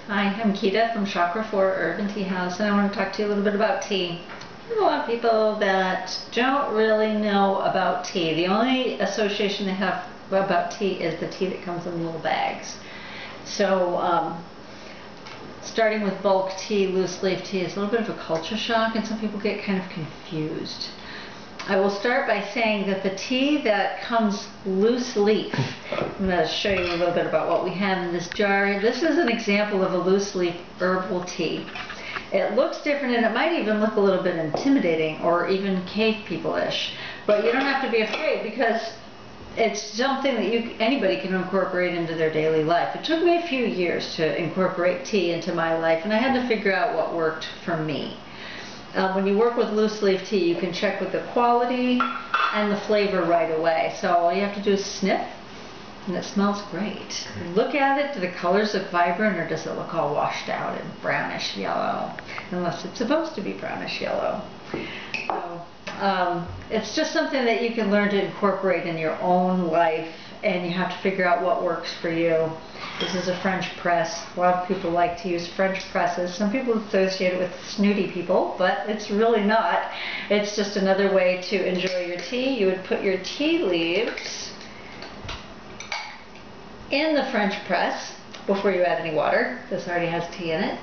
Hi, I'm Kita from Chakra 4 Urban Tea House, and I want to talk to you a little bit about tea. There's a lot of people that don't really know about tea. The only association they have about tea is the tea that comes in little bags. So, starting with bulk tea, loose leaf tea is a little bit of a culture shock, and some people get kind of confused. I will start by saying that the tea that comes loose leaf, I'm going to show you a little bit about what we have in this jar. This is an example of a loose leaf herbal tea. It looks different, and it might even look a little bit intimidating or even cave people-ish, but you don't have to be afraid because it's something that anybody can incorporate into their daily life. It took me a few years to incorporate tea into my life, and I had to figure out what worked for me. When you work with loose leaf tea, you can check with the quality and the flavor right away. So all you have to do is sniff, and it smells great. Look at it. Do the colors look vibrant, or does it look all washed out and brownish yellow? Unless it's supposed to be brownish yellow. So it's just something that you can learn to incorporate in your own life, and you have to figure out what works for you. This is a French press. A lot of people like to use French presses. Some people associate it with snooty people, but it's really not. It's just another way to enjoy your tea. You would put your tea leaves in the French press before you add any water. This already has tea in it.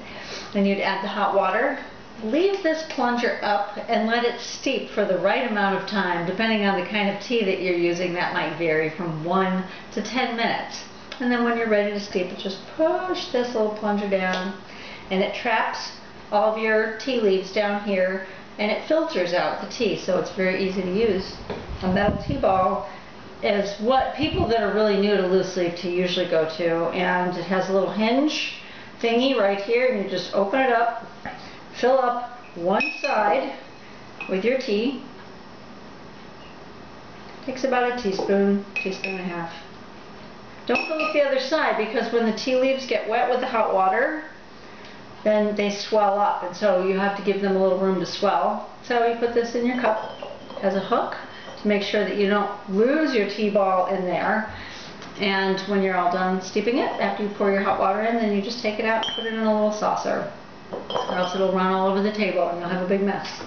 Then you'd add the hot water. Leave this plunger up and let it steep for the right amount of time. Depending on the kind of tea that you're using, that might vary from 1 to 10 minutes. And then when you're ready to steep it, just push this little plunger down, and it traps all of your tea leaves down here, and it filters out the tea, so it's very easy to use. A metal tea ball is what people that are really new to loose leaf tea usually go to, and it has a little hinge thingy right here, and you just open it up, fill up one side with your tea. Takes about a teaspoon, teaspoon and a half. Don't fill up the other side, because when the tea leaves get wet with the hot water, then they swell up, and so you have to give them a little room to swell. So you put this in your cup as a hook to make sure that you don't lose your tea ball in there. And when you're all done steeping it, after you pour your hot water in, then you just take it out and put it in a little saucer, or else it'll run all over the table and you'll have a big mess.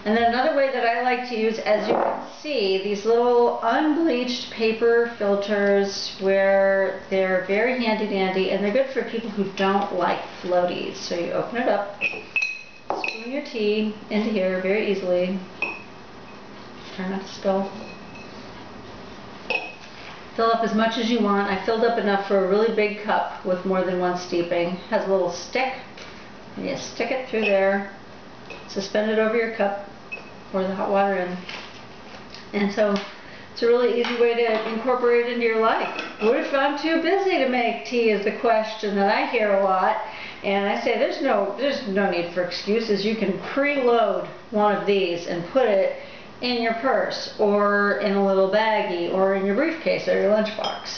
And then another way that I like to use, as you can see, these little unbleached paper filters, where they're very handy dandy, and they're good for people who don't like floaties. So you open it up, spoon your tea into here very easily. Try not to spill. Fill up as much as you want. I filled up enough for a really big cup with more than one steeping. It has a little stick, and you stick it through there, suspend it over your cup, pour the hot water in. And so it's a really easy way to incorporate it into your life. What if I'm too busy to make tea is the question that I hear a lot. And I say there's no need for excuses. You can preload one of these and put it in your purse, or in a little baggie, or in your briefcase or your lunchbox.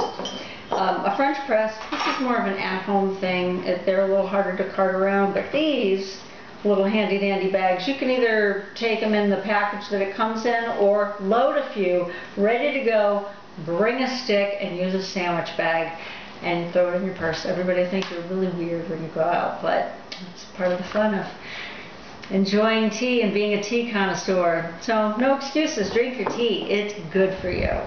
A French press, this is more of an at-home thing. They're a little harder to cart around, but these little handy dandy bags, you can either take them in the package that it comes in, or load a few ready to go, bring a stick, and use a sandwich bag and throw it in your purse. Everybody thinks you're really weird when you go out, but it's part of the fun of enjoying tea and being a tea connoisseur. So no excuses, drink your tea. It's good for you.